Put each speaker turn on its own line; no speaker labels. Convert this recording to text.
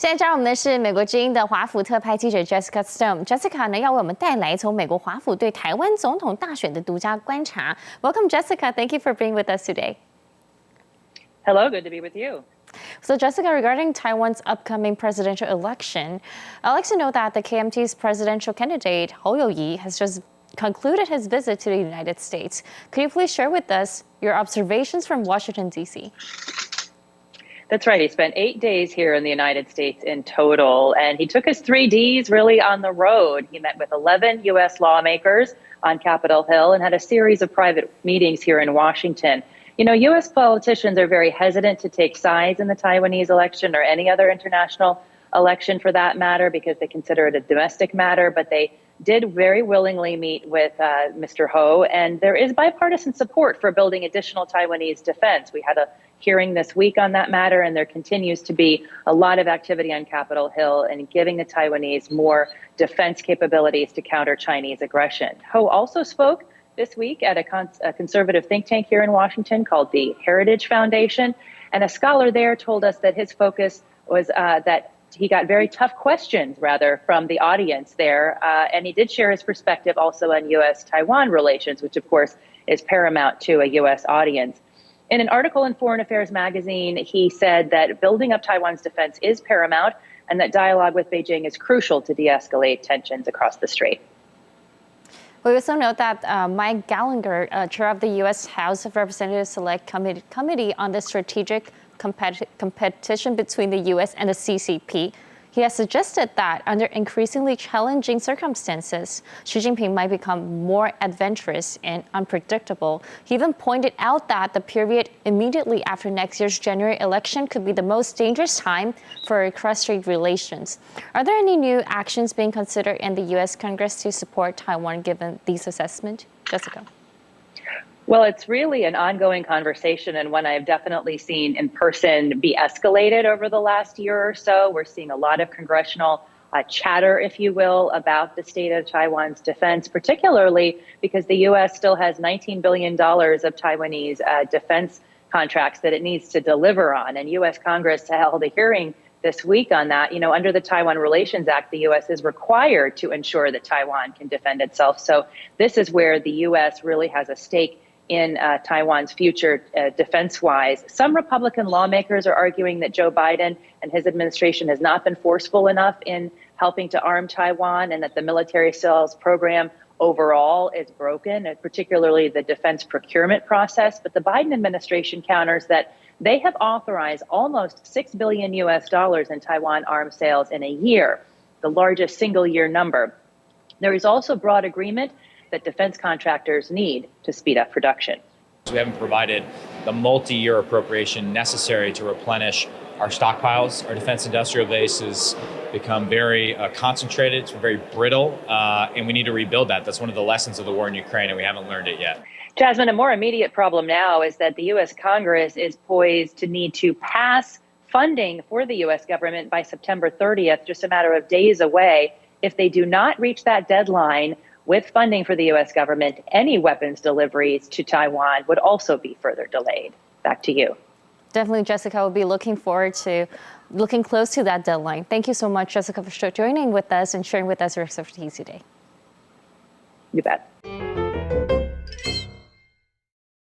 现在加入我们的是美国之音的华府特派记者 Jessica Stone。Jessica 呢要为我们带来从美国华府对台湾总统大选的独家观察。Welcome, Jessica. Thank you for being with us today.
Hello, good to be with you.
So, Jessica, regarding Taiwan's upcoming presidential election, I'd like to know that the KMT's presidential candidate,侯友宜, has just concluded his visit to the United States. Could you please share with us your observations from Washington, D.C.?
That's right. He spent 8 days here in the United States in total, and he took his 3 Ds really on the road. He met with 11 U.S. lawmakers on Capitol Hill and had a series of private meetings here in Washington. You know, U.S. politicians are very hesitant to take sides in the Taiwanese election or any other international election for that matter because they consider it a domestic matter, but they did very willingly meet with Mr. Ho, and there is bipartisan support for building additional Taiwanese defense. We had a hearing this week on that matter, and there continues to be a lot of activity on Capitol Hill and giving the Taiwanese more defense capabilities to counter Chinese aggression. Ho also spoke this week at a conservative think tank here in Washington called the Heritage Foundation, and a scholar there told us that his focus was that he got very tough questions, rather, from the audience there, and he did share his perspective also on U.S.-Taiwan relations, which, of course, is paramount to a U.S. audience. In an article in Foreign Affairs magazine, he said that building up Taiwan's defense is paramount and that dialogue with Beijing is crucial to de-escalate tensions across the strait.
We also note that Mike Gallagher, chair of the U.S. House of Representatives Select Committee on the Strategic Competition between the U.S. and the CCP, he has suggested that under increasingly challenging circumstances, Xi Jinping might become more adventurous and unpredictable. He even pointed out that the period immediately after next year's January election could be the most dangerous time for cross-strait relations. Are there any new actions being considered in the U.S. Congress to support Taiwan given these assessments? Jessica.
Well, it's really an ongoing conversation and one I've definitely seen in person be escalated over the last year or so. We're seeing a lot of congressional chatter, if you will, about the state of Taiwan's defense, particularly because the U.S. still has $19 billion of Taiwanese defense contracts that it needs to deliver on. And U.S. Congress held a hearing this week on that. You know, under the Taiwan Relations Act, the U.S. is required to ensure that Taiwan can defend itself. So this is where the U.S. really has a stake in Taiwan's future defense-wise. Some Republican lawmakers are arguing that Joe Biden and his administration has not been forceful enough in helping to arm Taiwan and that the military sales program overall is broken, and particularly the defense procurement process. But the Biden administration counters that they have authorized almost $6 billion in Taiwan arms sales in a year, the largest single-year number. There is also broad agreement that defense contractors need to speed up production.
We haven't provided the multi-year appropriation necessary to replenish our stockpiles. Our defense industrial base has become very concentrated, it's very brittle, and we need to rebuild that. That's one of the lessons of the war in Ukraine, and we haven't learned it yet.
Jasmine, a more immediate problem now is that the U.S. Congress is poised to need to pass funding for the U.S. government by September 30th, just a matter of days away. If they do not reach that deadline, with funding for the U.S. government, any weapons deliveries to Taiwan would also be further delayed. Back to you.
Definitely, Jessica, will be looking close to that deadline. Thank you so much, Jessica, for joining with us and sharing with us your expertise today.
You bet.